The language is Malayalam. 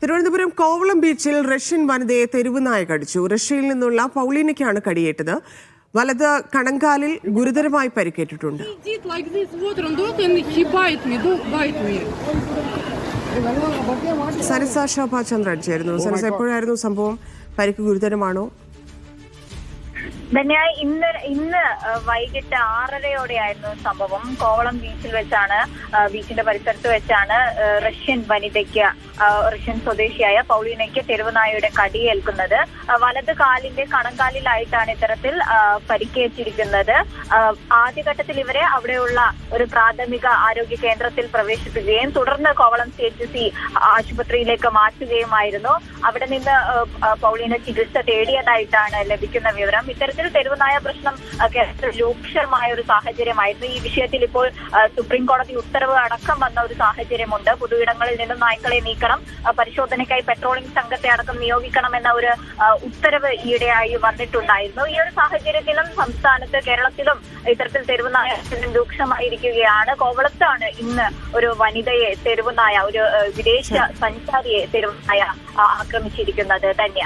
തിരുവനന്തപുരം കോവളം ബീച്ചിൽ റഷ്യൻ വനിതയെ തെരുവുനായ കടിച്ചു. റഷ്യയിൽ നിന്നുള്ള പൗളീനയ്ക്കാണ് കടിയേറ്റത്. വലത് കണങ്കാലിൽ ഗുരുതരമായി പരിക്കേറ്റിട്ടുണ്ട്. സരിസ ശോഭാചന്ദ്രൻ ചേരുന്നു. സരിസ, എപ്പോഴായിരുന്നു സംഭവം? പരിക്ക് ഗുരുതരമാണോ? ധന്യ, ഇന്ന് വൈകിട്ട് 6:30യോടെയായിരുന്നു സംഭവം. കോവളം ബീച്ചിൽ വെച്ചാണ്, ബീച്ചിന്റെ പരിസരത്ത് വെച്ചാണ് റഷ്യൻ വനിതയ്ക്ക്, റഷ്യൻ സ്വദേശിയായ പൗളീനയ്ക്ക് തെരുവുനായയുടെ കടിയേൽക്കുന്നത്. വലത് കാലിന്റെ കണങ്കാലിലായിട്ടാണ് ഇത്തരത്തിൽ പരിക്കേറ്റിരിക്കുന്നത്. ആദ്യഘട്ടത്തിൽ ഇവരെ അവിടെയുള്ള ഒരു പ്രാഥമിക ആരോഗ്യ കേന്ദ്രത്തിൽ പ്രവേശിപ്പിക്കുകയും തുടർന്ന് കോവളം CHC ആശുപത്രിയിലേക്ക് മാറ്റുകയുമായിരുന്നു. അവിടെ നിന്ന് പൗളീന ചികിത്സ തേടിയതായിട്ടാണ് ലഭിക്കുന്ന വിവരം. ഇത്തരത്തിൽ തെരുവുനായ പ്രശ്നം കേരളത്തിൽ രൂക്ഷമായ ഒരു സാഹചര്യമായിരുന്നു. ഈ വിഷയത്തിൽ ഇപ്പോൾ സുപ്രീം കോടതി ഉത്തരവ് അടക്കം വന്ന ഒരു സാഹചര്യമുണ്ട്. പൊതുയിടങ്ങളിൽ നിന്നും നായ്ക്കളെ നീക്കണം, പരിശോധനയ്ക്കായി പെട്രോളിംഗ് സംഘത്തെ അടക്കം നിയോഗിക്കണമെന്ന ഒരു ഉത്തരവ് ഈയിടെയായി വന്നിട്ടുണ്ടായിരുന്നു. ഈ ഒരു സാഹചര്യത്തിലും സംസ്ഥാനത്ത്, കേരളത്തിലും ഇത്തരത്തിൽ തെരുവുനായ രൂക്ഷമായിരിക്കുകയാണ്. കോവളത്താണ് ഇന്ന് ഒരു വനിതയെ തെരുവുനായ, ഒരു വിദേശ സഞ്ചാരിയെ തെരുവുനായ ആക്രമിച്ചിരിക്കുന്നത്. ധന്യ.